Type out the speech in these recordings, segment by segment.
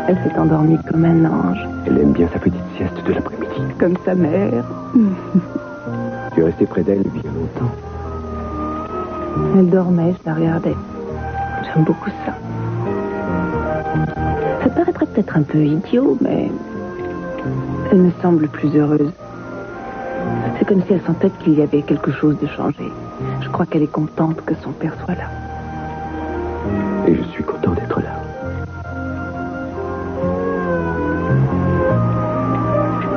Elle s'est endormie comme un ange. Elle aime bien sa petite sieste de l'après-midi. Comme sa mère. Tu es resté près d'elle bien longtemps. Elle dormait, je la regardais. J'aime beaucoup ça. Ça paraîtrait peut-être un peu idiot, mais elle me semble plus heureuse. C'est comme si elle sentait qu'il y avait quelque chose de changé. Je crois qu'elle est contente que son père soit là. Et je suis content d'être là.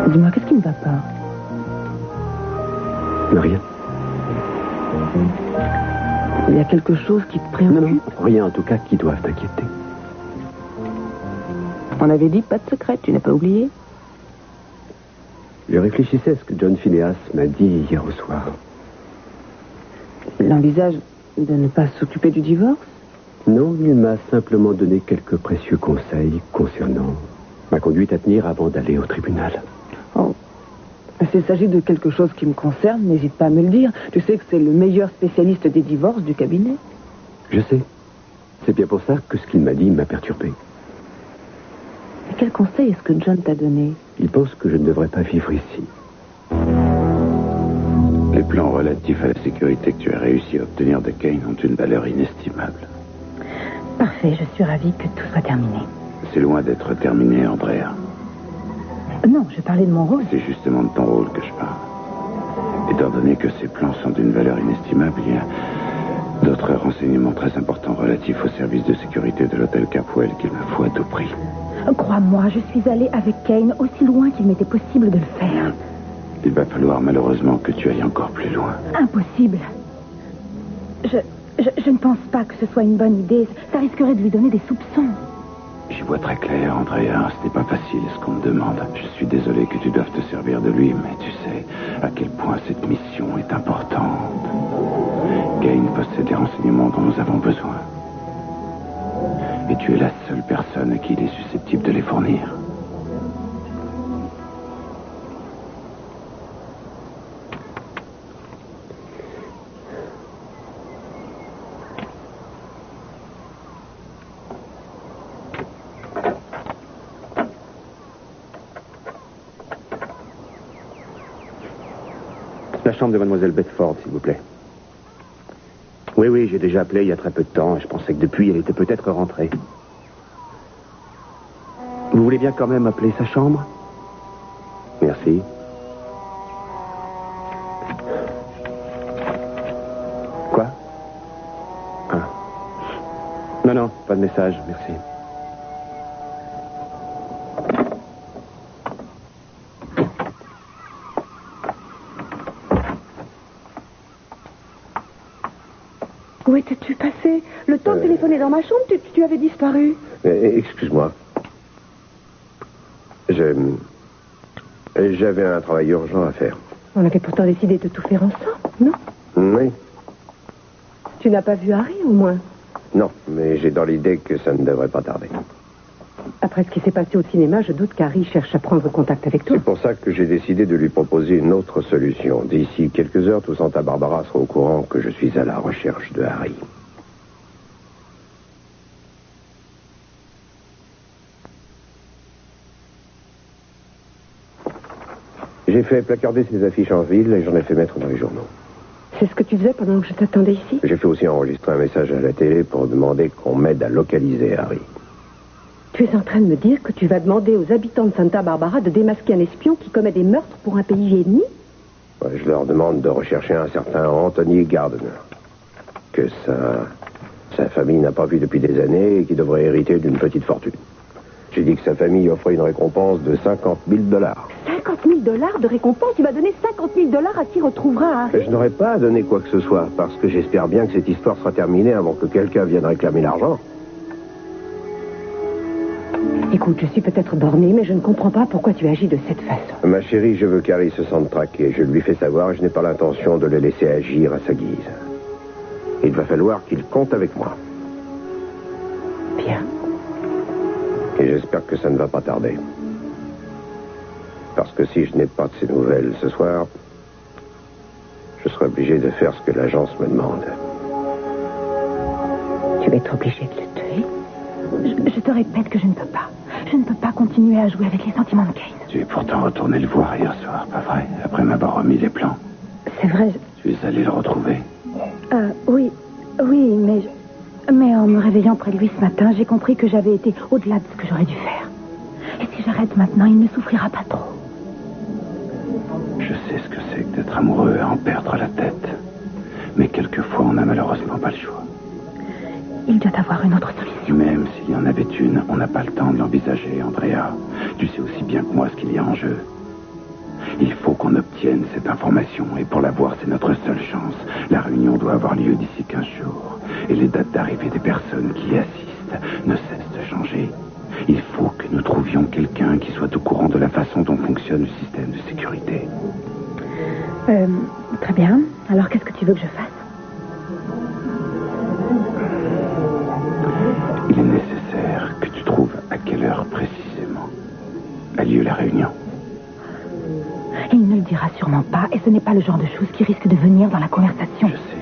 Dis-moi, qu'est-ce qui ne va pas? Rien. Il y a quelque chose qui te préoccupe? Non, rien en tout cas qui doive t'inquiéter. On avait dit pas de secret, tu n'as pas oublié? Je réfléchissais à ce que John Phineas m'a dit hier au soir. Il envisage de ne pas s'occuper du divorce? Non, il m'a simplement donné quelques précieux conseils concernant ma conduite à tenir avant d'aller au tribunal. Oh, s'il s'agit de quelque chose qui me concerne, n'hésite pas à me le dire. Tu sais que c'est le meilleur spécialiste des divorces du cabinet. Je sais. C'est bien pour ça que ce qu'il m'a dit m'a perturbé. Et quel conseil est-ce que John t'a donné? Il pense que je ne devrais pas vivre ici. Les plans relatifs à la sécurité que tu as réussi à obtenir de Kane ont une valeur inestimable. Parfait, je suis ravie que tout soit terminé. C'est loin d'être terminé, Andrea. Non, je parlais de mon rôle. C'est justement de ton rôle que je parle. Étant donné que ces plans sont d'une valeur inestimable, il y a d'autres renseignements très importants relatifs au service de sécurité de l'hôtel Capwell qu'il me faut à tout prix. Crois-moi, je suis allée avec Kane aussi loin qu'il m'était possible de le faire. Il va falloir malheureusement que tu ailles encore plus loin. Impossible. Je ne pense pas que ce soit une bonne idée. Ça risquerait de lui donner des soupçons. J'y vois très clair, Andrea. Ce n'est pas facile ce qu'on me demande. Je suis désolé que tu doives te servir de lui, mais tu sais à quel point cette mission est importante. Kane possède des renseignements dont nous avons besoin. Et tu es la seule personne à qui il est susceptible de les fournir. La chambre de mademoiselle Bedford, s'il vous plaît. Oui, j'ai déjà appelé il y a très peu de temps. Je pensais que depuis, elle était peut-être rentrée. Vous voulez bien quand même appeler sa chambre? Merci. Quoi? Ah. Non, pas de message, merci. Où étais-tu passé? Le temps de téléphoner dans ma chambre, tu avais disparu. Excuse-moi. J'avais un travail urgent à faire. On avait pourtant décidé de tout faire ensemble, non? Oui. Tu n'as pas vu Harry, au moins? Non, mais j'ai dans l'idée que ça ne devrait pas tarder. Après ce qui s'est passé au cinéma, je doute qu'Harry cherche à prendre contact avec toi. C'est pour ça que j'ai décidé de lui proposer une autre solution. D'ici quelques heures, tout Santa Barbara sera au courant que je suis à la recherche de Harry. J'ai fait placarder ces affiches en ville et j'en ai fait mettre dans les journaux. C'est ce que tu faisais pendant que je t'attendais ici? J'ai fait aussi enregistrer un message à la télé pour demander qu'on m'aide à localiser Harry. Tu es en train de me dire que tu vas demander aux habitants de Santa Barbara de démasquer un espion qui commet des meurtres pour un pays ennemi? Ouais, je leur demande de rechercher un certain Anthony Gardner, que sa famille n'a pas vu depuis des années et qui devrait hériter d'une petite fortune. J'ai dit que sa famille offrait une récompense de 50 000 $. 50 000 $ de récompense? Tu vas donner 50 000 $ à qui retrouvera Harry? Je n'aurais pas à donner quoi que ce soit, parce que j'espère bien que cette histoire sera terminée avant que quelqu'un vienne réclamer l'argent. Écoute, je suis peut-être bornée, mais je ne comprends pas pourquoi tu agis de cette façon. Ma chérie, je veux qu'Harry se sente traqué. Je lui fais savoir et je n'ai pas l'intention de le laisser agir à sa guise. Il va falloir qu'il compte avec moi. Bien. Et j'espère que ça ne va pas tarder. Parce que si je n'ai pas de ces nouvelles ce soir, je serai obligé de faire ce que l'agence me demande. Tu vas être obligé de le tuer? Je te répète que je ne peux pas. Je ne peux pas continuer à jouer avec les sentiments de Kane. Tu es pourtant retourné le voir hier soir, pas vrai? Après m'avoir remis les plans. C'est vrai. Tu es allé le retrouver. Oui, mais en me réveillant près de lui ce matin, j'ai compris que j'avais été au-delà de ce que j'aurais dû faire. Et si j'arrête maintenant, il ne souffrira pas trop. Je sais ce que c'est que d'être amoureux et en perdre la tête. Mais quelquefois, on n'a malheureusement pas le choix. Il doit avoir une autre solution. Même s'il y en avait une, on n'a pas le temps de l'envisager, Andrea. Tu sais aussi bien que moi ce qu'il y a en jeu. Il faut qu'on obtienne cette information, et pour l'avoir, c'est notre seule chance. La réunion doit avoir lieu d'ici 15 jours. Et les dates d'arrivée des personnes qui y assistent ne cessent de changer. Il faut que nous trouvions quelqu'un qui soit au courant de la façon dont fonctionne le système de sécurité. Très bien. Alors, qu'est-ce que tu veux que je fasse? Il est nécessaire que tu trouves à quelle heure précisément a lieu la réunion. Il ne le dira sûrement pas, et ce n'est pas le genre de choses qui risque de venir dans la conversation. Je sais.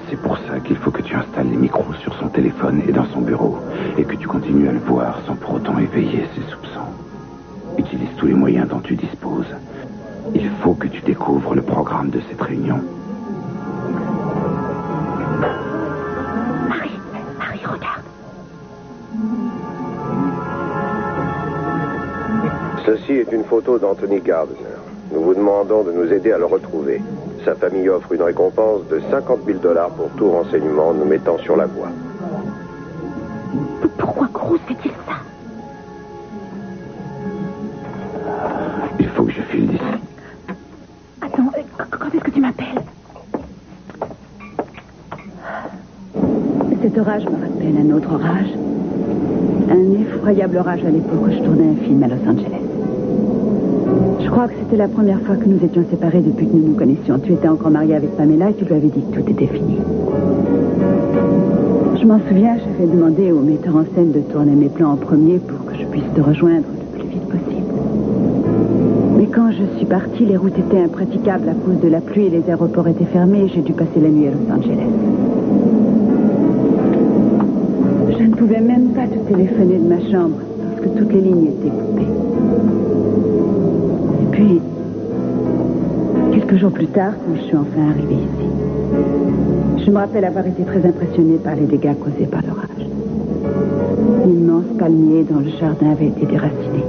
C'est pour ça qu'il faut que tu installes les micros sur son téléphone et dans son bureau, et que tu continues à le voir sans pour autant éveiller ses soupçons. Utilise tous les moyens dont tu disposes. Il faut que tu découvres le programme de cette réunion. Harry, regarde. Ceci est une photo d'Anthony Gardner. Nous vous demandons de nous aider à le retrouver. Sa famille offre une récompense de 50 000 $ pour tout renseignement nous mettant sur la voie. Pourquoi Cruz fait-il ça? Il faut que je file d'ici. Attends, quand est-ce que tu m'appelles? Cet orage me rappelle un autre orage. Un effroyable orage à l'époque où je tournais un film à Los Angeles. Je crois que c'était la première fois que nous étions séparés depuis que nous nous connaissions. Tu étais encore marié avec Pamela et tu lui avais dit que tout était fini. Je m'en souviens, j'avais demandé au metteur en scène de tourner mes plans en premier pour que je puisse te rejoindre le plus vite possible. Mais quand je suis partie, les routes étaient impraticables à cause de la pluie et les aéroports étaient fermés et j'ai dû passer la nuit à Los Angeles. Je ne pouvais même pas te téléphoner de ma chambre parce que toutes les lignes étaient coupées. Et puis, quelques jours plus tard, quand je suis enfin arrivée ici, je me rappelle avoir été très impressionnée par les dégâts causés par l'orage. L'immense palmier dans le jardin avait été déraciné.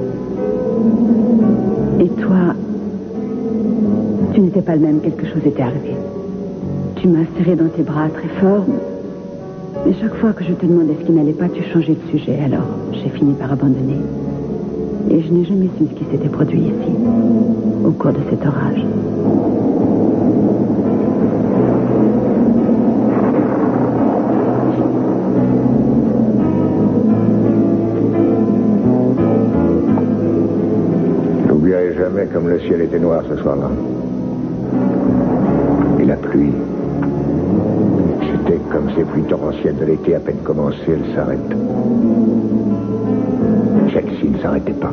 Et toi, tu n'étais pas le même, quelque chose était arrivé. Tu m'as serré dans tes bras très fort, mais chaque fois que je te demandais ce qui n'allait pas, tu changeais de sujet, alors j'ai fini par abandonner. Et je n'ai jamais su ce qui s'était produit ici, au cours de cet orage. J'oublierai jamais comme le ciel était noir ce soir-là. Et la pluie. C'était comme ces pluies torrentielles de l'été à peine commencées, elles s'arrêtent. Chelsea ne s'arrêtait pas.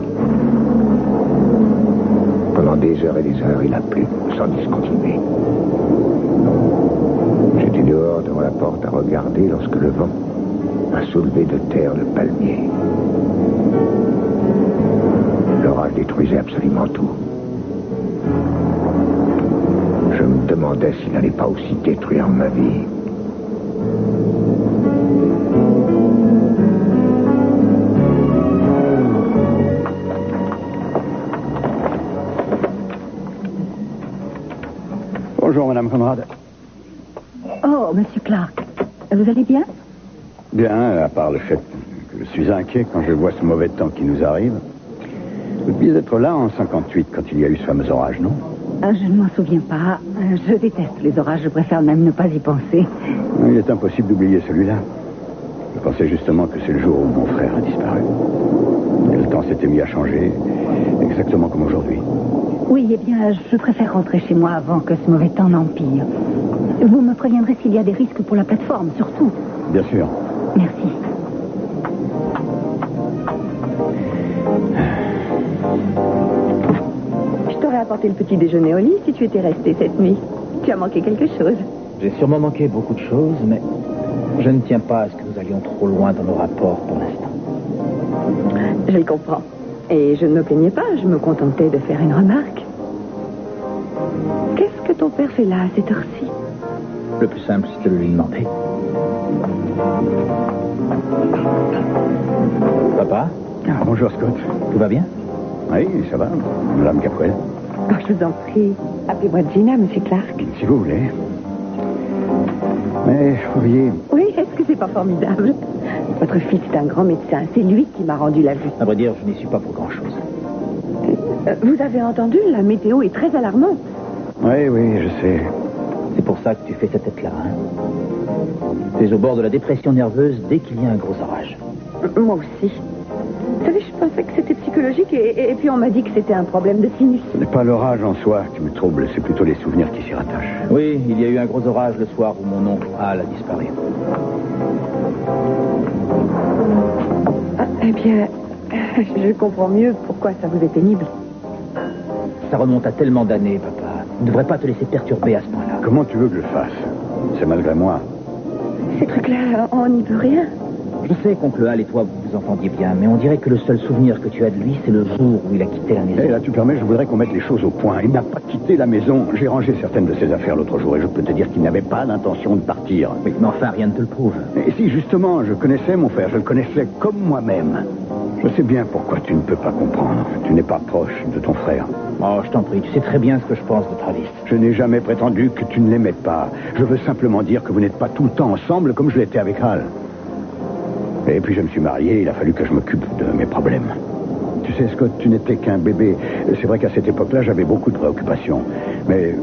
Pendant des heures et des heures, il a plu, sans discontinuer. J'étais dehors devant la porte à regarder lorsque le vent a soulevé de terre le palmier. L'orage détruisait absolument tout. Je me demandais s'il n'allait pas aussi détruire ma vie. Bonjour, Madame Conrad. Oh, Monsieur Clark, vous allez bien? Bien, à part le fait que je suis inquiet quand je vois ce mauvais temps qui nous arrive. Vous deviez être là en 58 quand il y a eu ce fameux orage, non? Je ne m'en souviens pas. Je déteste les orages, je préfère même ne pas y penser. Il est impossible d'oublier celui-là. Je pensais justement que c'est le jour où mon frère a disparu. Et le temps s'était mis à changer, exactement comme aujourd'hui. Oui, eh bien, je préfère rentrer chez moi avant que ce mauvais temps n'empire. Vous me préviendrez s'il y a des risques pour la plateforme, surtout. Bien sûr. Merci. Je t'aurais apporté le petit déjeuner au lit si tu étais resté cette nuit. Tu as manqué quelque chose. J'ai sûrement manqué beaucoup de choses, mais je ne tiens pas à ce que nous allions trop loin dans nos rapports pour l'instant. Je le comprends. Et je ne me plaignais pas, je me contentais de faire une remarque. Qu'est-ce que ton père fait là, à cette heure-ci? Le plus simple, c'est de lui demander. Papa? Ah, bonjour, Scott. Tout va bien? Oui, ça va, Madame Capwell. Oh, je vous en prie. Appelez-moi Gina, Monsieur Clark. Si vous voulez. Mais, vous voyez... Oui, est-ce que c'est pas formidable? Votre fils est un grand médecin. C'est lui qui m'a rendu la vue. À vrai dire, je n'y suis pas pour grand-chose. Vous avez entendu? La météo est très alarmante. Oui, je sais. C'est pour ça que tu fais cette tête-là, hein? Tu es au bord de la dépression nerveuse dès qu'il y a un gros orage. Moi aussi. Vous savez, je pensais que c'était psychologique et puis on m'a dit que c'était un problème de sinus. Ce n'est pas l'orage en soi qui me trouble, c'est plutôt les souvenirs qui s'y rattachent. Oui, il y a eu un gros orage le soir où mon oncle Al a disparu. Ah, eh bien, je comprends mieux pourquoi ça vous est pénible. Ça remonte à tellement d'années, papa. Tu ne devrais pas te laisser perturber à ce point-là. Comment tu veux que je le fasse? C'est malgré moi. Ces trucs-là, on n'y peut rien. Je sais qu'oncle Al et toi, vous vous entendiez bien, mais on dirait que le seul souvenir que tu as de lui, c'est le jour où il a quitté la maison. Et là, tu permets, je voudrais qu'on mette les choses au point. Il n'a pas quitté la maison. J'ai rangé certaines de ses affaires l'autre jour et je peux te dire qu'il n'avait pas l'intention de partir. Oui, mais enfin, rien ne te le prouve. Et si, justement, je connaissais mon frère, je le connaissais comme moi-même. Je sais bien pourquoi tu ne peux pas comprendre. Tu n'es pas proche de ton frère. Oh, je t'en prie, tu sais très bien ce que je pense de Travis. Je n'ai jamais prétendu que tu ne l'aimais pas. Je veux simplement dire que vous n'êtes pas tout le temps ensemble comme je l'étais avec Hal. Et puis je me suis marié, il a fallu que je m'occupe de mes problèmes. Tu sais, Scott, tu n'étais qu'un bébé. C'est vrai qu'à cette époque-là, j'avais beaucoup de préoccupations. Mais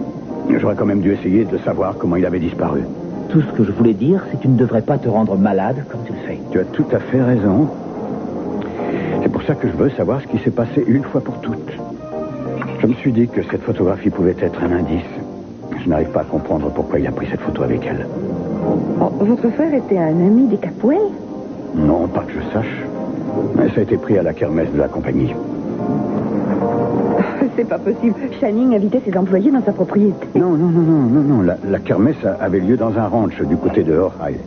j'aurais quand même dû essayer de savoir comment il avait disparu. Tout ce que je voulais dire, c'est que tu ne devrais pas te rendre malade comme tu le fais. Tu as tout à fait raison. C'est pour ça que je veux savoir ce qui s'est passé une fois pour toutes. Je me suis dit que cette photographie pouvait être un indice. Je n'arrive pas à comprendre pourquoi il a pris cette photo avec elle. Oh, votre frère était un ami des Capwell? Non, pas que je sache. Mais ça a été pris à la kermesse de la compagnie. C'est pas possible. Channing invitait ses employés dans sa propriété. Non. La kermesse avait lieu dans un ranch du côté de Ohio.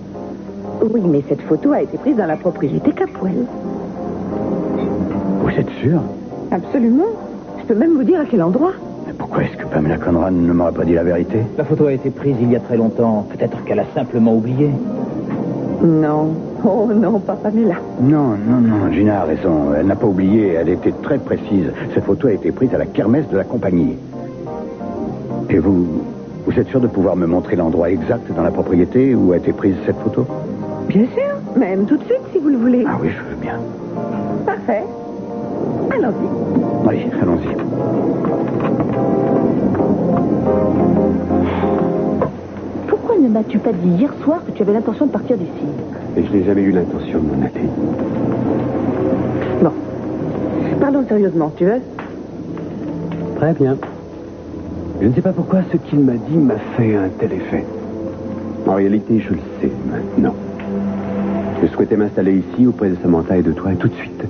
Oui, mais cette photo a été prise dans la propriété Capwell. Vous êtes sûr? Absolument. Je peux même vous dire à quel endroit. Mais pourquoi est-ce que Pamela Conran ne m'aurait pas dit la vérité? La photo a été prise il y a très longtemps. Peut-être qu'elle a simplement oublié. Non. Oh non, pas Pamela. Non, Gina a raison. Elle n'a pas oublié, elle était très précise. Cette photo a été prise à la kermesse de la compagnie. Et vous êtes sûr de pouvoir me montrer l'endroit exact dans la propriété où a été prise cette photo? Bien sûr, même tout de suite si vous le voulez. Ah oui, je veux bien. Parfait. Allons-y. Allez, allons-y. Pourquoi ne m'as-tu pas dit hier soir que tu avais l'intention de partir d'ici? Et je n'ai jamais eu l'intention de m'en aller. Bon. Parlons sérieusement, tu veux? Très bien. Je ne sais pas pourquoi ce qu'il m'a dit m'a fait un tel effet. En réalité, je le sais maintenant. Je souhaitais m'installer ici auprès de Samantha et de toi tout de suite,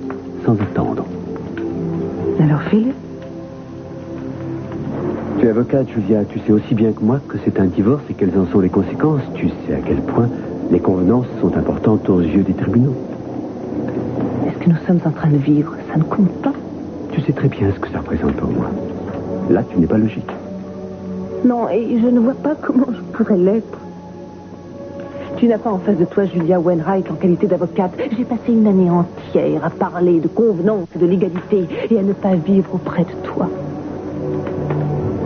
sans attendre. Alors fais-le. Tu es avocate, Julia, tu sais aussi bien que moi que c'est un divorce et quelles en sont les conséquences. Tu sais à quel point les convenances sont importantes aux yeux des tribunaux. Est-ce que nous sommes en train de vivre? Ça ne compte pas. Tu sais très bien ce que ça représente pour moi. Là, tu n'es pas logique. Non, et je ne vois pas comment je pourrais l'être. Tu n'as pas en face de toi Julia Wainwright en qualité d'avocate. J'ai passé une année entière à parler de convenance et de légalité et à ne pas vivre auprès de toi.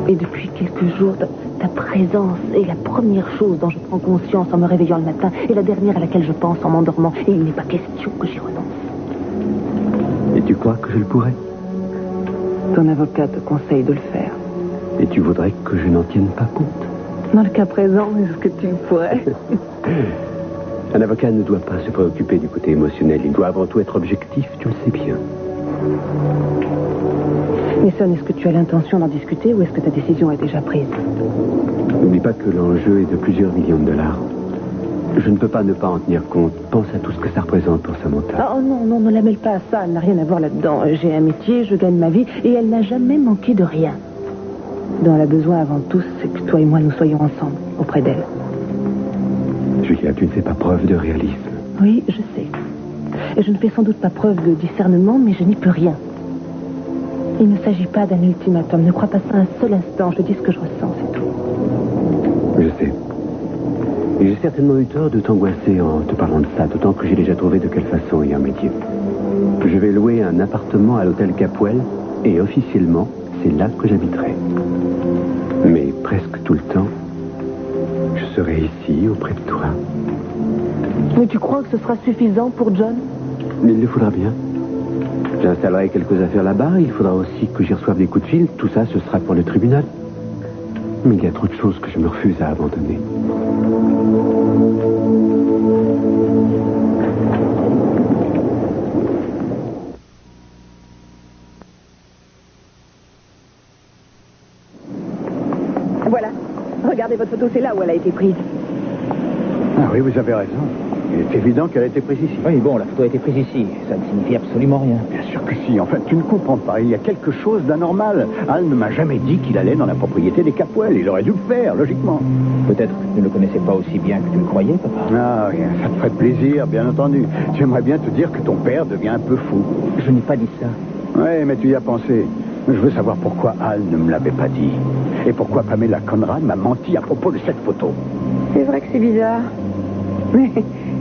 Et depuis quelques jours, ta présence est la première chose dont je prends conscience en me réveillant le matin et la dernière à laquelle je pense en m'endormant. Et il n'est pas question que j'y renonce. Et tu crois que je le pourrais? Ton avocat te conseille de le faire. Et tu voudrais que je n'en tienne pas compte? Dans le cas présent, est-ce que tu pourrais? Un avocat ne doit pas se préoccuper du côté émotionnel. Il doit avant tout être objectif, tu le sais bien. Mason, est-ce que tu as l'intention d'en discuter ou est-ce que ta décision est déjà prise? N'oublie pas que l'enjeu est de plusieurs millions de dollars. Je ne peux pas ne pas en tenir compte. Pense à tout ce que ça représente pour Samantha. Oh non, ne la mêle pas à ça. Elle n'a rien à voir là-dedans. J'ai un métier, je gagne ma vie et elle n'a jamais manqué de rien. Dont elle a besoin avant tout, c'est que toi et moi nous soyons ensemble, auprès d'elle. Julia, tu ne fais pas preuve de réalisme. Oui, je sais. Et je ne fais sans doute pas preuve de discernement, mais je n'y peux rien. Il ne s'agit pas d'un ultimatum. Ne crois pas ça un seul instant. Je dis ce que je ressens, c'est tout. Je sais. Et j'ai certainement eu tort de t'angoisser en te parlant de ça, d'autant que j'ai déjà trouvé de quelle façon et un métier. Je vais louer un appartement à l'hôtel Capwell et officiellement, c'est là que j'habiterai. Mais presque tout le temps, je serai ici, auprès de toi. Mais tu crois que ce sera suffisant pour John? Mais il le faudra bien. J'installerai quelques affaires là-bas. Il faudra aussi que j'y reçoive des coups de fil. Tout ça, ce sera pour le tribunal. Mais il y a trop de choses que je me refuse à abandonner. Voilà. Regardez votre photo, c'est là où elle a été prise. Ah oui, vous avez raison. Il est évident qu'elle a été prise ici. Oui, bon, la photo a été prise ici. Ça ne signifie absolument rien. Bien sûr que si. Enfin, tu ne comprends pas. Il y a quelque chose d'anormal. Al ne m'a jamais dit qu'il allait dans la propriété des Capwell. Il aurait dû le faire, logiquement. Peut-être que tu ne le connaissais pas aussi bien que tu le croyais, papa. Ah oui, ça te ferait plaisir, bien entendu. J'aimerais bien te dire que ton père devient un peu fou. Je n'ai pas dit ça. Oui, mais tu y as pensé. Je veux savoir pourquoi Al ne me l'avait pas dit. Et pourquoi Pamela Conrad m'a menti à propos de cette photo. C'est vrai que c'est bizarre. Mais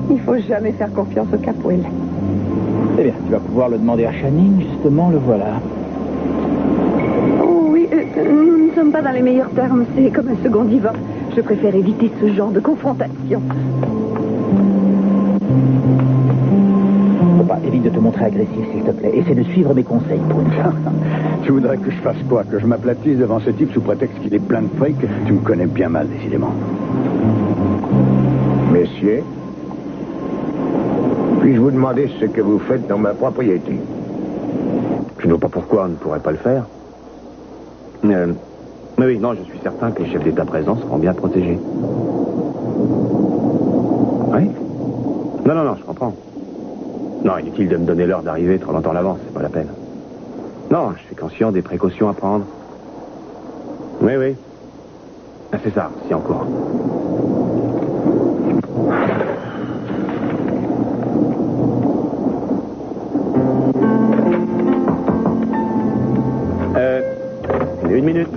il faut jamais faire confiance au Capwell. Eh bien, tu vas pouvoir le demander à Channing, justement, le voilà. Oh oui, nous ne sommes pas dans les meilleurs termes. C'est comme un second divorce. Je préfère éviter ce genre de confrontation. Papa, évite de te montrer agressif, s'il te plaît. Essaie de suivre mes conseils pour une fois. Tu voudrais que je fasse quoi? Que je m'aplatisse devant ce type sous prétexte qu'il est plein de fric? Tu me connais bien mal, décidément. Messieurs, puis-je vous demander ce que vous faites dans ma propriété? Je ne vois pas pourquoi on ne pourrait pas le faire. Mais oui, non, je suis certain que les chefs d'État présents seront bien protégés. Oui? Non, je comprends. Non, inutile de me donner l'heure d'arrivée trop longtemps à l'avance, c'est pas la peine. Non, je suis conscient des précautions à prendre. Oui. Ah, c'est ça, c'est en cours. Une minute.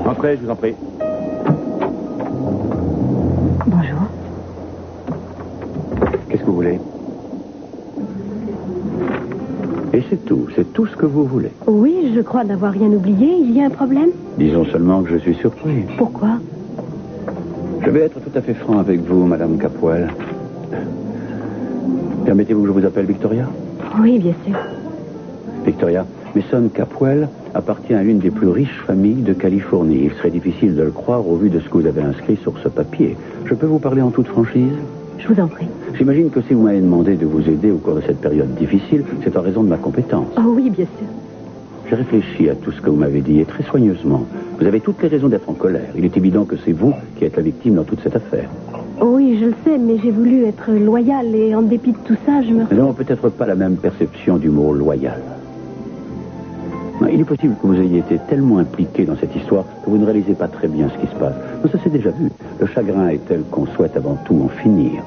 Entrez, je vous en prie. Bonjour. Qu'est-ce que vous voulez? Et c'est tout ce que vous voulez. Oui, je crois n'avoir rien oublié. Il y a un problème? Disons seulement que je suis surpris. Pourquoi? Je vais être tout à fait franc avec vous, Madame Capwell. Permettez-vous que je vous appelle Victoria? Oui, bien sûr. Victoria, Mason Capwell appartient à l'une des plus riches familles de Californie. Il serait difficile de le croire au vu de ce que vous avez inscrit sur ce papier. Je peux vous parler en toute franchise? Je vous en prie. J'imagine que si vous m'avez demandé de vous aider au cours de cette période difficile, c'est en raison de ma compétence. Oh oui, bien sûr. J'ai réfléchi à tout ce que vous m'avez dit, et très soigneusement. Vous avez toutes les raisons d'être en colère. Il est évident que c'est vous qui êtes la victime dans toute cette affaire. Oui, je le sais, mais j'ai voulu être loyale et en dépit de tout ça, je me... Nous n'avons peut-être pas la même perception du mot loyal. Il est possible que vous ayez été tellement impliqué dans cette histoire que vous ne réalisez pas très bien ce qui se passe. Mais ça s'est déjà vu. Le chagrin est tel qu'on souhaite avant tout en finir.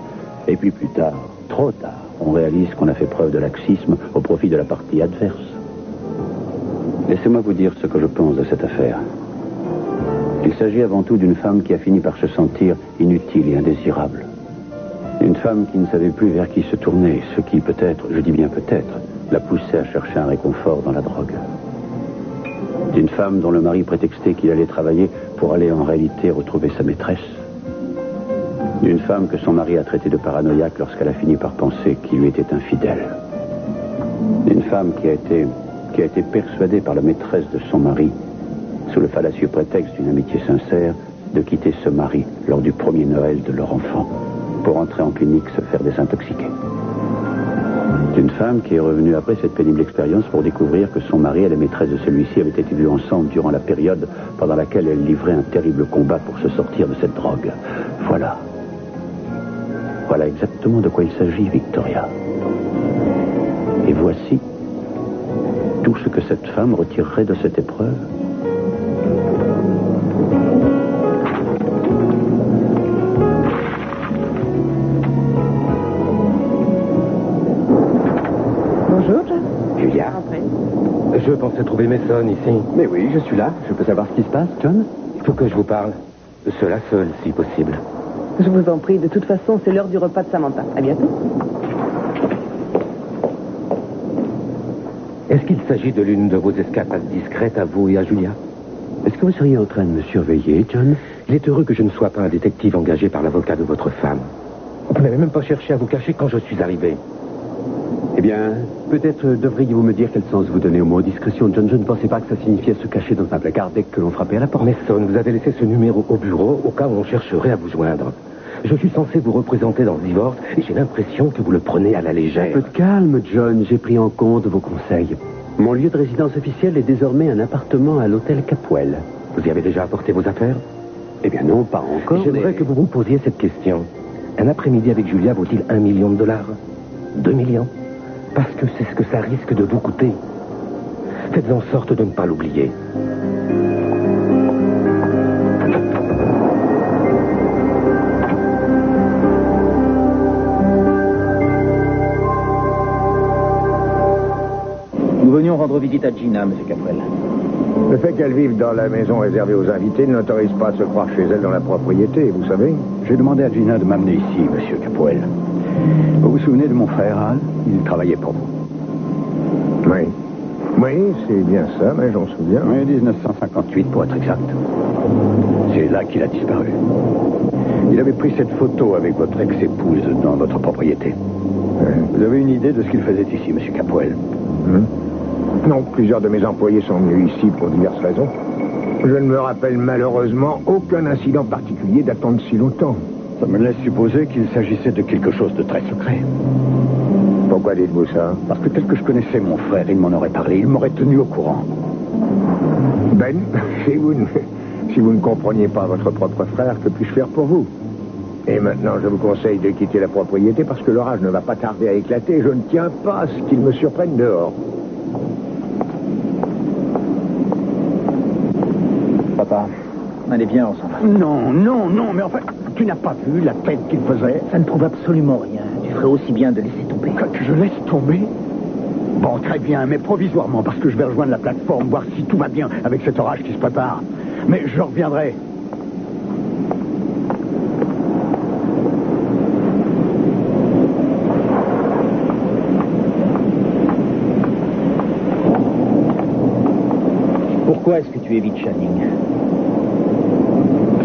Et puis plus tard, trop tard, on réalise qu'on a fait preuve de laxisme au profit de la partie adverse. Laissez-moi vous dire ce que je pense de cette affaire. Il s'agit avant tout d'une femme qui a fini par se sentir inutile et indésirable. Une femme qui ne savait plus vers qui se tourner, ce qui peut-être, je dis bien peut-être, la poussait à chercher un réconfort dans la drogue. D'une femme dont le mari prétextait qu'il allait travailler pour aller en réalité retrouver sa maîtresse. D'une femme que son mari a traitée de paranoïaque lorsqu'elle a fini par penser qu'il lui était infidèle. D'une femme qui a été persuadée par la maîtresse de son mari, sous le fallacieux prétexte d'une amitié sincère, de quitter ce mari lors du premier Noël de leur enfant pour entrer en clinique se faire désintoxiquer. D'une femme qui est revenue après cette pénible expérience pour découvrir que son mari et la maîtresse de celui-ci avaient été vus ensemble durant la période pendant laquelle elle livrait un terrible combat pour se sortir de cette drogue. Voilà exactement de quoi il s'agit, Victoria. Et voici tout ce que cette femme retirerait de cette épreuve. pensais trouver Mason ici. Mais oui, je suis là. Je peux savoir ce qui se passe, John? Il faut que je vous parle. Seul à seul, si possible. Je vous en prie, de toute façon, c'est l'heure du repas de Samantha. À bientôt. Est-ce qu'il s'agit de l'une de vos escapades discrètes à vous et à Julia? Est-ce que vous seriez en train de me surveiller, John? Il est heureux que je ne sois pas un détective engagé par l'avocat de votre femme. Vous n'avez même pas cherché à vous cacher quand je suis arrivé. Eh bien, peut-être devriez-vous me dire quel sens vous donnez au mot discrétion, John. Je ne pensais pas que ça signifiait se cacher dans un placard dès que l'on frappait à la porte. Mason, vous avez laissé ce numéro au bureau au cas où on chercherait à vous joindre. Je suis censé vous représenter dans le divorce et j'ai l'impression que vous le prenez à la légère. Un peu de calme, John. J'ai pris en compte vos conseils. Mon lieu de résidence officiel est désormais un appartement à l'hôtel Capwell. Vous y avez déjà apporté vos affaires? Eh bien non, pas encore. J'aimerais que vous vous posiez cette question. Un après-midi avec Julia vaut-il $1 million? 2 millions? Parce que c'est ce que ça risque de vous coûter. Faites en sorte de ne pas l'oublier. Nous venions rendre visite à Gina, M. Capwell. Le fait qu'elle vive dans la maison réservée aux invités ne n'autorise pas à se croire chez elle dans la propriété, vous savez. J'ai demandé à Gina de m'amener ici, monsieur Capwell. Vous vous souvenez de mon frère, Al? Il travaillait pour vous. Oui. Oui, c'est bien ça, mais j'en souviens. Oui, 1958 pour être exact. C'est là qu'il a disparu. Il avait pris cette photo avec votre ex-épouse dans votre propriété. Vous avez une idée de ce qu'il faisait ici, monsieur Capwell? Non, plusieurs de mes employés sont venus ici pour diverses raisons. Je ne me rappelle malheureusement aucun incident particulier datant de si longtemps. Ça me laisse supposer qu'il s'agissait de quelque chose de très secret. Pourquoi dites-vous ça? Parce que tel que je connaissais mon frère, il m'en aurait parlé, il m'aurait tenu au courant. Ben, si vous ne compreniez pas votre propre frère, que puis-je faire pour vous? Et maintenant, je vous conseille de quitter la propriété parce que l'orage ne va pas tarder à éclater. Je ne tiens pas à ce qu'il me surprenne dehors. Papa, allez bien ensemble. Non, mais enfin, tu n'as pas vu la tête qu'il faisait? Ça ne prouve absolument rien. Tu ferais aussi bien de laisser tomber. Que je laisse tomber? Bon, très bien, mais provisoirement, parce que je vais rejoindre la plateforme, voir si tout va bien avec cet orage qui se prépare. Mais je reviendrai. Pourquoi est-ce que tu évites Channing?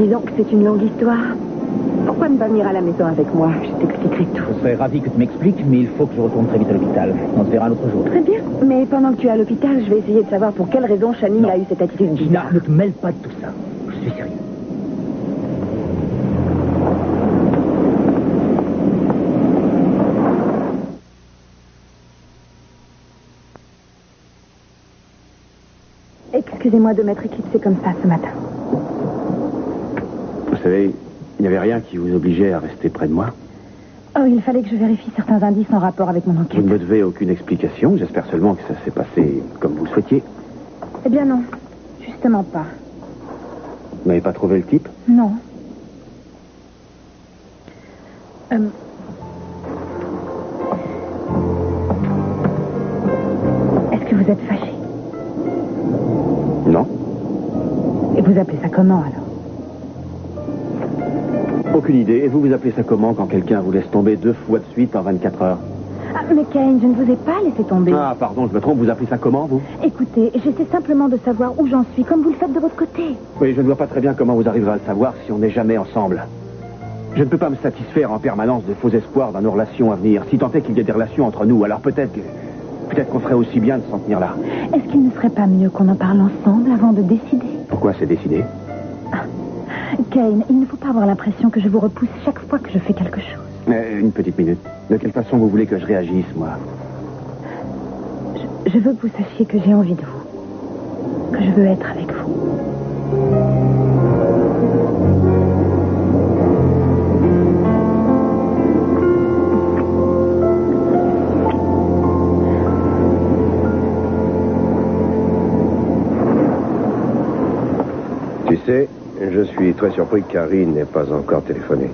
Disons que c'est une longue histoire. Pourquoi ne pas venir à la maison avec moi? Je t'expliquerai tout. Je serais ravi que tu m'expliques, mais il faut que je retourne très vite à l'hôpital. On se verra un autre jour. Très bien. Mais pendant que tu es à l'hôpital, je vais essayer de savoir pour quelle raison Channing a eu cette attitude Gina, bizarre. ne te mêle pas de tout ça. Je suis sérieux. Excusez-moi de m'être éclipsée comme ça ce matin. Vous savez, il n'y avait rien qui vous obligeait à rester près de moi. Oh, il fallait que je vérifie certains indices en rapport avec mon Vous enquête. ne me devez aucune explication. J'espère seulement que ça s'est passé comme vous le souhaitiez. Eh bien non, justement pas. Vous n'avez pas trouvé le type? Non. Est-ce que vous êtes fâché? Non. Et vous appelez ça comment alors? Aucune idée. Et vous appelez ça comment quand quelqu'un vous laisse tomber 2 fois de suite en 24 heures? Ah, mais Kane, je ne vous ai pas laissé tomber. Ah, pardon, je me trompe. Vous appelez ça comment, vous? Écoutez, j'essaie simplement de savoir où j'en suis, comme vous le faites de votre côté. Oui, je ne vois pas très bien comment vous arriverez à le savoir si on n'est jamais ensemble. Je ne peux pas me satisfaire en permanence de faux espoirs dans nos relations à venir. Si tant est qu'il y a des relations entre nous, alors peut-être qu'on ferait aussi bien de s'en tenir là. Est-ce qu'il ne serait pas mieux qu'on en parle ensemble avant de décider? Pourquoi c'est décidé? Kane, il ne faut pas avoir l'impression que je vous repousse chaque fois que je fais quelque chose. Une petite minute. De quelle façon vous voulez que je réagisse, moi? Je veux que vous sachiez que j'ai envie de vous. Que je veux être avec vous. Tu sais, je suis très surpris que Karine n'ait pas encore téléphoné.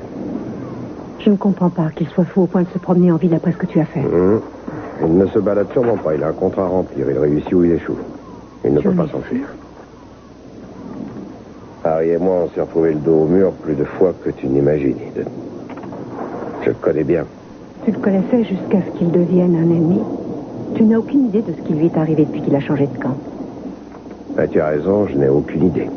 Je ne comprends pas qu'il soit fou au point de se promener en ville après ce que tu as fait. Il ne se balade sûrement pas. Il a un contrat à remplir. Il réussit ou il échoue. Il ne peut pas s'enfuir. Harry et moi, on s'est retrouvés le dos au mur plus de fois que tu n'imagines, Eden. Je le connais bien. Tu le connaissais jusqu'à ce qu'il devienne un ennemi. Tu n'as aucune idée de ce qui lui est arrivé depuis qu'il a changé de camp. Ben, tu as raison, je n'ai aucune idée.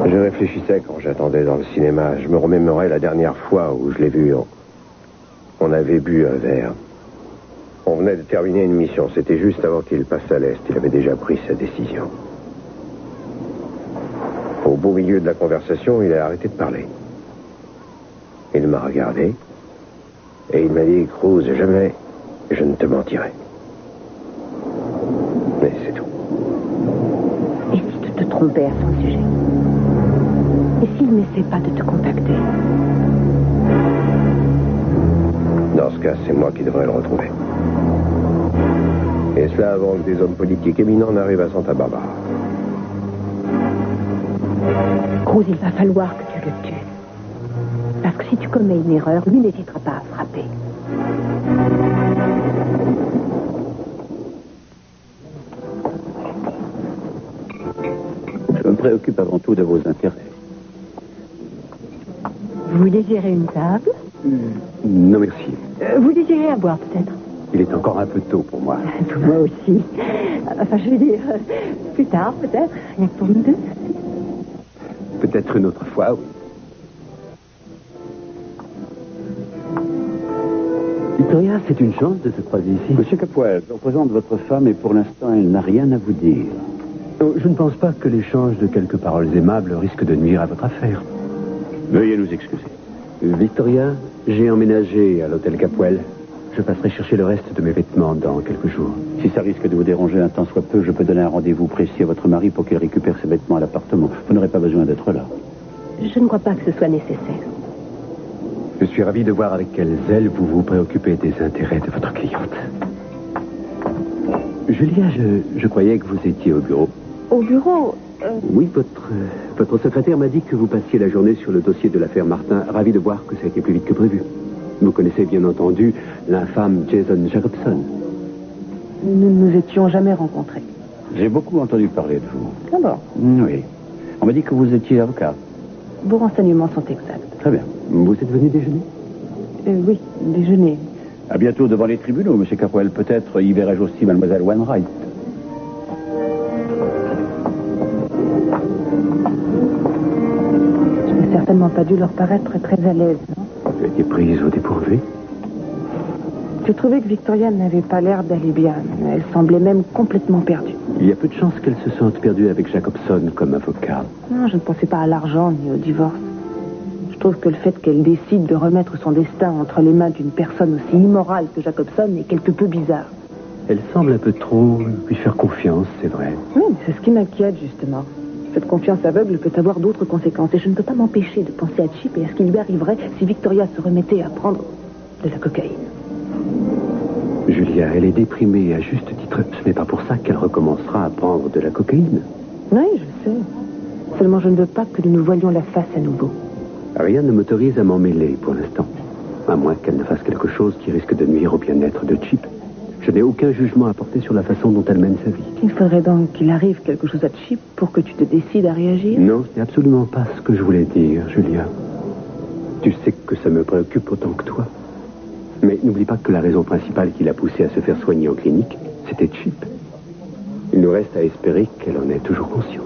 Je réfléchissais quand j'attendais dans le cinéma. Je me remémorais la dernière fois où je l'ai vu. On avait bu un verre. On venait de terminer une mission. C'était juste avant qu'il passe à l'Est. Il avait déjà pris sa décision. Au beau milieu de la conversation, il a arrêté de parler. Il m'a regardé et il m'a dit, Cruz, jamais je ne te mentirai. Mais c'est tout. Et si tu te trompais à son sujet? Et s'il n'essaie pas de te contacter? Dans ce cas, c'est moi qui devrais le retrouver. Et cela avant que des hommes politiques éminents n'arrivent à Santa Barbara. Cruz, il va falloir que tu le tues. Parce que si tu commets une erreur, lui n'hésitera pas à frapper. Je me préoccupe avant tout de vos intérêts. Vous désirez une table? Non, merci. Vous désirez à boire, peut-être? Il est encore un peu tôt pour moi. Pour moi aussi. Enfin, je veux dire, plus tard, peut-être. Rien que pour nous deux. Peut-être une autre fois, oui. Victoria, c'est une chance de se croiser ici. Monsieur Capwell, je représente votre femme et pour l'instant, elle n'a rien à vous dire. Je ne pense pas que l'échange de quelques paroles aimables risque de nuire à votre affaire. Veuillez nous excuser. Victoria, j'ai emménagé à l'hôtel Capwell. Je passerai chercher le reste de mes vêtements dans quelques jours. Si ça risque de vous déranger un tant soit peu, je peux donner un rendez-vous précis à votre mari pour qu'il récupère ses vêtements à l'appartement. Vous n'aurez pas besoin d'être là. Je ne crois pas que ce soit nécessaire. Je suis ravi de voir avec quel zèle vous vous préoccupez des intérêts de votre cliente. Julia, je croyais que vous étiez au bureau. Au bureau? Oui, votre secrétaire m'a dit que vous passiez la journée sur le dossier de l'affaire Martin. Ravi de voir que ça a été plus vite que prévu. Vous connaissez bien entendu l'infâme Jason Jacobson. Nous ne nous étions jamais rencontrés. J'ai beaucoup entendu parler de vous. Ah bon? Oui. On m'a dit que vous étiez avocat. Vos renseignements sont exacts. Très bien. Vous êtes venu déjeuner? Oui, déjeuner. À bientôt devant les tribunaux, Monsieur Capwell. Peut-être y verrai-je aussi Mademoiselle Wainwright. Je n'ai certainement pas dû leur paraître très à l'aise, non? Tu as été prise au dépourvu? J'ai trouvé que Victoria n'avait pas l'air d'aller bien. Elle semblait même complètement perdue. Il y a peu de chances qu'elle se sente perdue avec Jacobson comme avocat. Non, je ne pensais pas à l'argent ni au divorce. Je trouve que le fait qu'elle décide de remettre son destin entre les mains d'une personne aussi immorale que Jacobson est quelque peu bizarre. Elle semble un peu trop lui faire confiance, c'est vrai. Oui, c'est ce qui m'inquiète, justement. Cette confiance aveugle peut avoir d'autres conséquences. Et je ne peux pas m'empêcher de penser à Chip et à ce qui lui arriverait si Victoria se remettait à prendre de la cocaïne. Julia, elle est déprimée à juste titre. Ce n'est pas pour ça qu'elle recommencera à prendre de la cocaïne. Oui, je sais. Seulement, je ne veux pas que nous nous voyions la face à nouveau. Rien ne m'autorise à m'en mêler pour l'instant. À moins qu'elle ne fasse quelque chose qui risque de nuire au bien-être de Chip. Je n'ai aucun jugement à porter sur la façon dont elle mène sa vie. Il faudrait donc qu'il arrive quelque chose à Chip pour que tu te décides à réagir? Non, ce n'est absolument pas ce que je voulais dire, Julia. Tu sais que ça me préoccupe autant que toi. Mais n'oublie pas que la raison principale qui l'a poussée à se faire soigner en clinique, c'était Chip. Il nous reste à espérer qu'elle en est toujours consciente.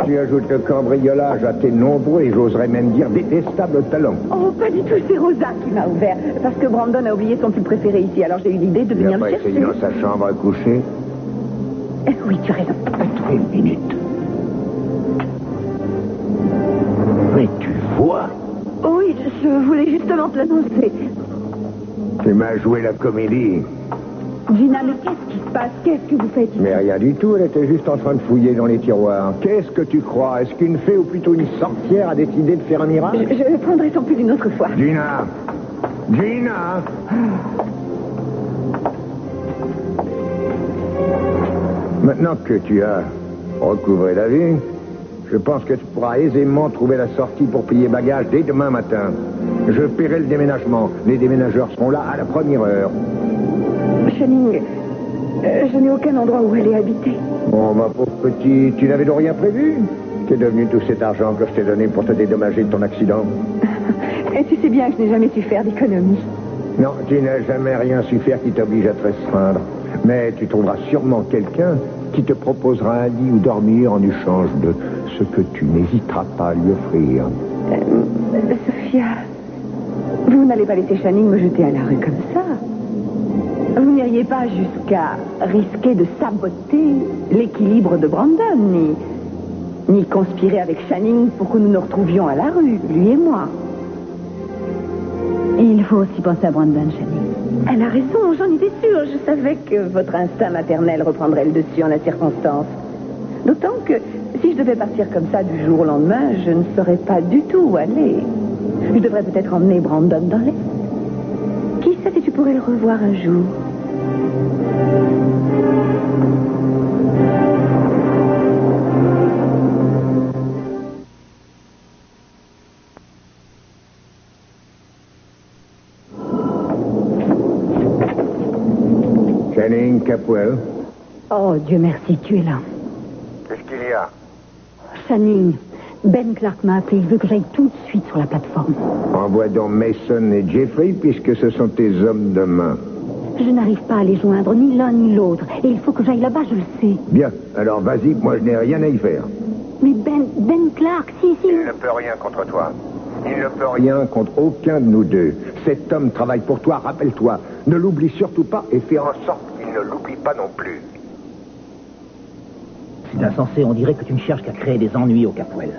Tu ajoutes le cambriolage à tes nombreux et j'oserais même dire détestables talents. Oh, pas du tout, c'est Rosa qui m'a ouvert. Parce que Brandon a oublié son pull préféré ici, alors j'ai eu l'idée de venir le chercher. Tu n'as pas essayé dans sa chambre à coucher? Oui, tu as raison. Attends une minute. Mais tu vois? Oui, je voulais justement te l'annoncer. Tu m'as joué la comédie. Gina, mais qu'est-ce qui se passe? Qu'est-ce que vous faites ici? Mais rien du tout, elle était juste en train de fouiller dans les tiroirs. Qu'est-ce que tu crois? Est-ce qu'une fée ou plutôt une sorcière a décidé de faire un miracle? Je le prendrai sans plus d'une autre fois. Gina! Gina! Maintenant que tu as recouvré la vie, je pense que tu pourras aisément trouver la sortie pour plier bagages dès demain matin. Je paierai le déménagement. Les déménageurs seront là à la première heure. Channing, je n'ai aucun endroit où aller habiter. Oh, ma pauvre petite, tu n'avais donc rien prévu? Qu'est devenu tout cet argent que je t'ai donné pour te dédommager de ton accident? Et tu sais bien que je n'ai jamais su faire d'économie. Non, tu n'as jamais rien su faire qui t'oblige à te restreindre. Mais tu trouveras sûrement quelqu'un qui te proposera un lit où dormir en échange de ce que tu n'hésiteras pas à lui offrir. Sophia, vous n'allez pas laisser Channing me jeter à la rue comme ça. Vous n'iriez pas jusqu'à risquer de saboter l'équilibre de Brandon, ni conspirer avec Channing pour que nous nous retrouvions à la rue, lui et moi. Il faut aussi penser à Brandon, Channing. Elle a raison, j'en étais sûre. Je savais que votre instinct maternel reprendrait le dessus en la circonstance. D'autant que si je devais partir comme ça du jour au lendemain, je ne saurais pas du tout où aller. Je devrais peut-être emmener Brandon dans l'Est. Qui sait si tu pourrais le revoir un jour? Channing Capwell. Oh, Dieu merci, tu es là. Qu'est-ce qu'il y a? Channing, Ben Clark m'a appelé. Il veut que j'aille tout de suite sur la plateforme. Envoie donc Mason et Jeffrey puisque ce sont tes hommes de main. Je n'arrive pas à les joindre, ni l'un ni l'autre. Et il faut que j'aille là-bas, je le sais. Bien, alors vas-y, moi je n'ai rien à y faire. Mais Ben Clark, si... Il ne peut rien contre toi. Il ne peut rien contre aucun de nous deux. Cet homme travaille pour toi, rappelle-toi. Ne l'oublie surtout pas et fais en sorte qu'il ne l'oublie pas non plus. C'est insensé, on dirait que tu ne cherches qu'à créer des ennuis au Capwell.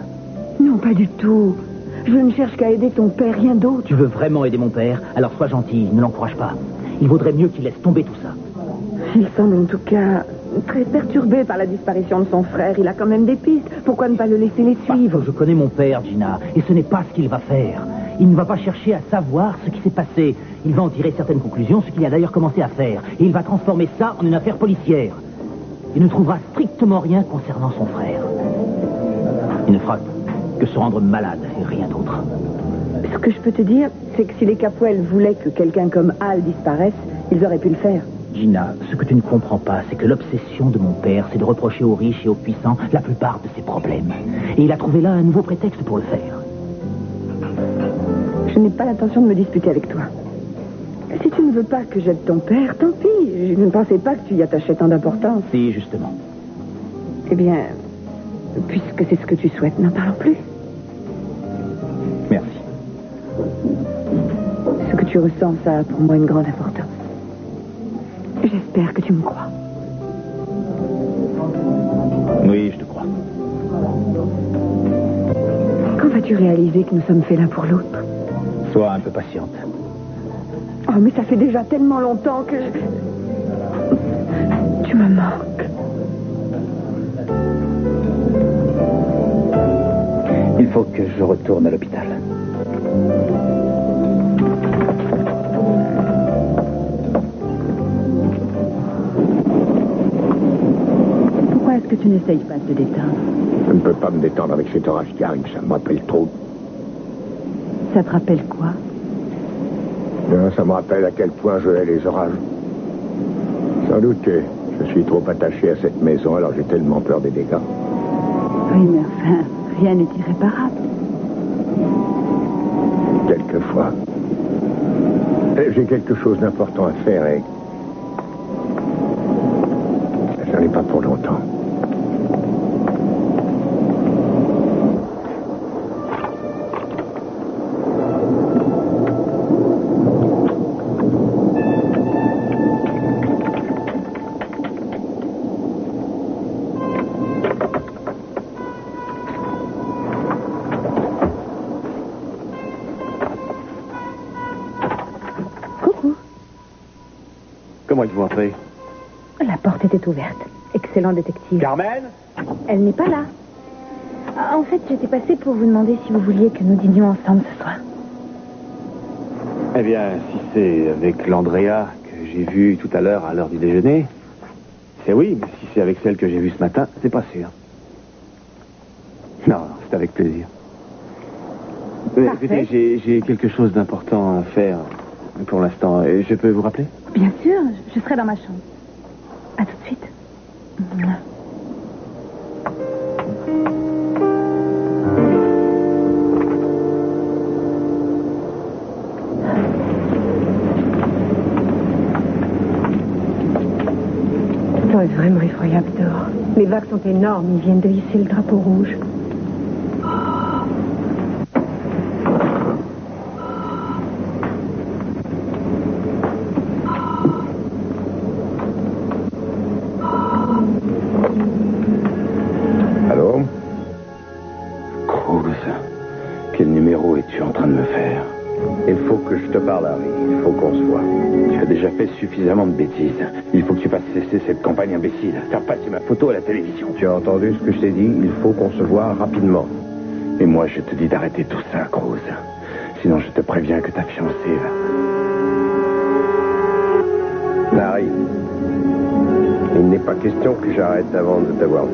Non, pas du tout. Je ne cherche qu'à aider ton père, rien d'autre. Tu veux vraiment aider mon père? Alors sois gentil, ne l'encourage pas. Il vaudrait mieux qu'il laisse tomber tout ça. Il semble en tout cas très perturbé par la disparition de son frère. Il a quand même des pistes. Pourquoi ne pas le laisser les suivre? Je connais mon père, Gina, et ce n'est pas ce qu'il va faire. Il ne va pas chercher à savoir ce qui s'est passé. Il va en tirer certaines conclusions, ce qu'il a d'ailleurs commencé à faire. Et il va transformer ça en une affaire policière. Il ne trouvera strictement rien concernant son frère. Il ne fera que se rendre malade et rien d'autre. Ce que je peux te dire, c'est que si les Capwell voulaient que quelqu'un comme Hal disparaisse, ils auraient pu le faire. Gina, ce que tu ne comprends pas, c'est que l'obsession de mon père, c'est de reprocher aux riches et aux puissants la plupart de ses problèmes. Et il a trouvé là un nouveau prétexte pour le faire. Je n'ai pas l'intention de me disputer avec toi. Si tu ne veux pas que j'aide ton père, tant pis. Je ne pensais pas que tu y attachais tant d'importance. Si, justement. Eh bien, puisque c'est ce que tu souhaites, n'en parlons plus. Merci. Ce que tu ressens, ça a pour moi une grande importance. J'espère que tu me crois. Oui, je te crois. Quand vas-tu réaliser que nous sommes faits l'un pour l'autre? Sois un peu patiente. Oh, mais ça fait déjà tellement longtemps que je... Tu me manques. Il faut que je retourne à l'hôpital. Pourquoi est-ce que tu n'essayes pas de te détendre? Je ne peux pas me détendre avec cet orage qui arrive, ça me rappelle trop. Ça te rappelle quoi? Non, ça me rappelle à quel point je hais les orages. Sans doute que je suis trop attaché à cette maison, alors j'ai tellement peur des dégâts. Oui, mais enfin, rien n'est irréparable. Quelquefois. J'ai quelque chose d'important à faire et... ça n'est pas pour longtemps. Comment êtes-vous entré? La porte était ouverte. Excellent détective. Carmen? Elle n'est pas là. En fait, j'étais passée pour vous demander si vous vouliez que nous dînions ensemble ce soir. Eh bien, si c'est avec l'Andrea que j'ai vue tout à l'heure à l'heure du déjeuner, c'est oui, mais si c'est avec celle que j'ai vue ce matin, c'est pas sûr. Non, c'est avec plaisir. Écoutez, j'ai quelque chose d'important à faire pour l'instant. Je peux vous rappeler? Bien sûr, je serai dans ma chambre. À tout de suite. Le temps est vraiment effroyable dehors. Les vagues sont énormes, ils viennent de hisser le drapeau rouge. Allô? Cruz, quel numéro es-tu en train de me faire? Il faut que je te parle, Harry. Il faut qu'on se voit. Tu as déjà fait suffisamment de bêtises. Il faut que tu fasses cesser cette campagne imbécile. Faire passer ma photo à la télévision. Tu as entendu ce que je t'ai dit? Il faut qu'on se voie rapidement. Et moi, je te dis d'arrêter tout ça, Cruz. Sinon, je te préviens que ta fiancée va... Harry, il n'est pas question que j'arrête avant de t'avoir vu.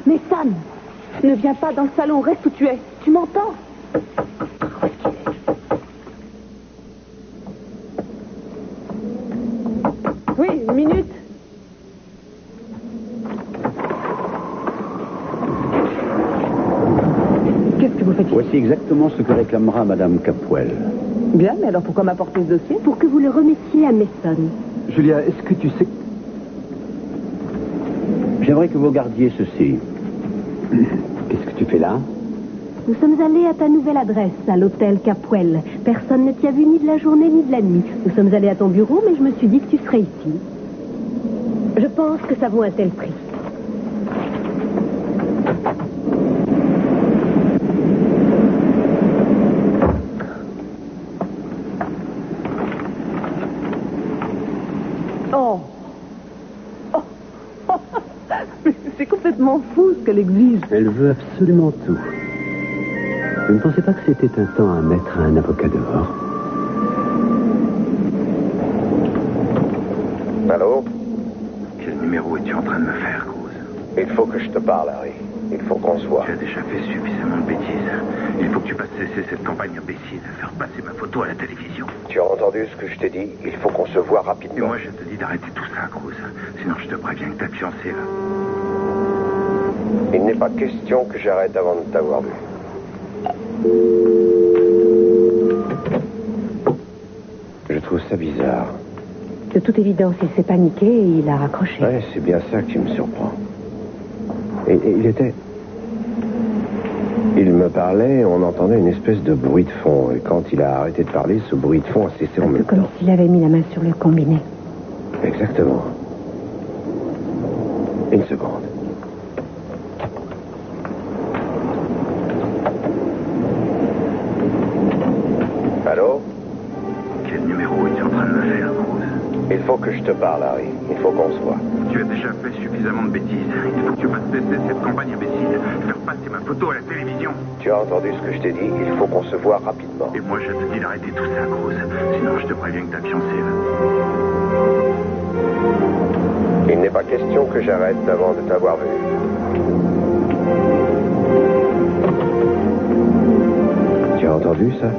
Mais Sam, ne viens pas dans le salon, reste où tu es. Tu m'entends? Oui, une minute. Qu'est-ce que vous faites ici? Voici exactement ce que réclamera Madame Capwell. Bien, mais alors pourquoi m'apporter ce dossier? Pour que vous le remettiez à Mason. Julia, est-ce que tu sais... J'aimerais que vous gardiez ceci. Qu'est-ce que tu fais là? Nous sommes allés à ta nouvelle adresse, à l'hôtel Capwell. Personne ne t'y a vu ni de la journée ni de la nuit. Nous sommes allés à ton bureau, mais je me suis dit que tu serais ici. Je pense que ça vaut un tel prix. Oh. C'est complètement fou ce qu'elle exige. Elle veut absolument tout. Vous ne pensez pas que c'était un temps à mettre un avocat dehors? Allô? Quel numéro es-tu en train de me faire, Cruz? Il faut que je te parle, Harry. Il faut qu'on se voit. Tu as déjà fait suffisamment de bêtises. Il faut que tu fasses cesser cette campagne imbécile. Faire passer ma photo à la télévision. Tu as entendu ce que je t'ai dit? Il faut qu'on se voit Et rapidement. moi, je te dis d'arrêter tout ça, Cruz. Sinon, je te préviens que ta fiancée va... Il n'est pas question que j'arrête avant de t'avoir vu. Je trouve ça bizarre. De toute évidence, il s'est paniqué et il a raccroché. Ouais, c'est bien ça qui me surprend. Et il était... Il me parlait, on entendait une espèce de bruit de fond. Et quand il a arrêté de parler, ce bruit de fond a cessé en même Comme temps. s'il avait mis la main sur le combiné. Exactement. Une seconde. Allô? Quel numéro es-tu en train de me faire, Cruz? Il faut que je te parle, Harry. Il faut qu'on se voit. Tu as déjà fait suffisamment de bêtises. Il faut que tu fasses cesser cette campagne imbécile. Faire passer ma photo à la télévision. Tu as entendu ce que je t'ai dit? Il faut qu'on se voit rapidement. Et moi, je te dis d'arrêter tout ça, Cruz. Sinon, je te préviens que ta fiancée va... Il n'est pas question que j'arrête avant de t'avoir vu. Tu as entendu ça?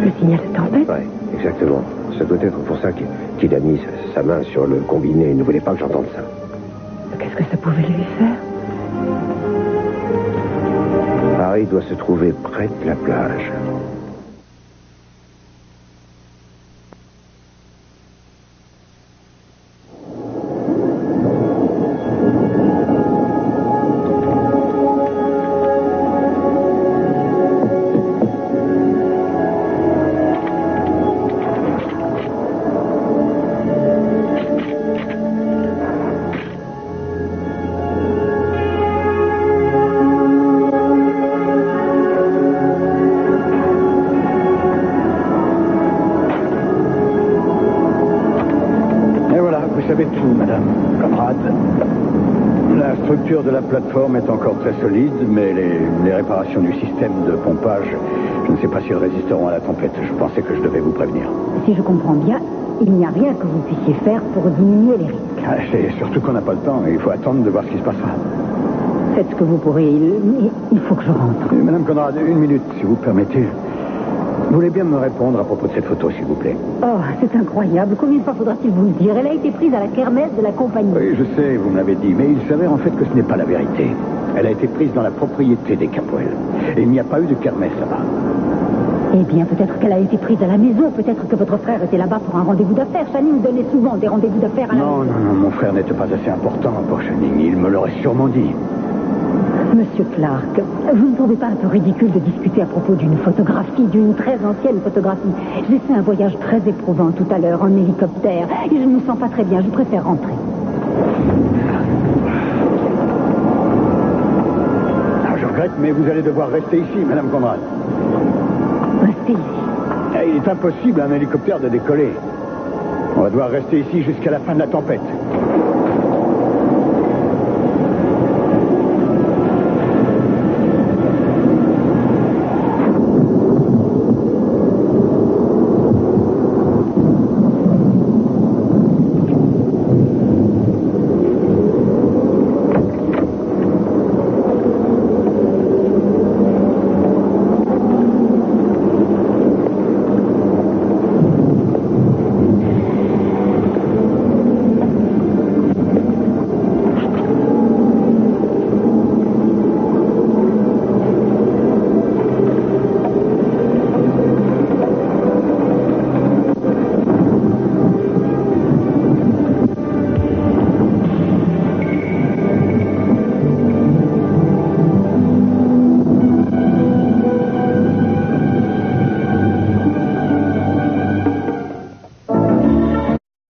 Le signal de tempête? Oui, exactement. Ça doit être pour ça qu'il a mis sa main sur le combiné. Il ne voulait pas que j'entende ça. Qu'est-ce que ça pouvait lui faire? Harry doit se trouver près de la plage. structure de la plateforme est encore très solide, mais les réparations du système de pompage, je ne sais pas si elles résisteront à la tempête. Je pensais que je devais vous prévenir. Si je comprends bien, il n'y a rien que vous puissiez faire pour diminuer les risques. C'est surtout qu'on n'a pas le temps. Il faut attendre de voir ce qui se passera. Faites ce que vous pourrez. Il faut que je rentre. Madame Conrad, une minute, si vous permettez. Vous voulez bien me répondre à propos de cette photo, s'il vous plaît? Oh, c'est incroyable. Combien de fois faudra-t-il vous le dire? Elle a été prise à la kermesse de la compagnie. Oui, je sais, vous me l'avez dit, mais il s'avère en fait que ce n'est pas la vérité. Elle a été prise dans la propriété des Capoel. Et il n'y a pas eu de kermesse là-bas. Eh bien, peut-être qu'elle a été prise à la maison. Peut-être que votre frère était là-bas pour un rendez-vous d'affaires. Channing donnait souvent des rendez-vous d'affaires à la maison. Non, mon frère n'était pas assez important pour Channing. Il me l'aurait sûrement dit. Monsieur Clark, vous ne trouvez pas un peu ridicule de discuter à propos d'une photographie, d'une très ancienne photographie? J'ai fait un voyage très éprouvant tout à l'heure en hélicoptère et je ne me sens pas très bien. Je préfère rentrer. Je regrette, mais vous allez devoir rester ici, Madame Conrad. Restez ici. Il est impossible à un hélicoptère de décoller. On va devoir rester ici jusqu'à la fin de la tempête.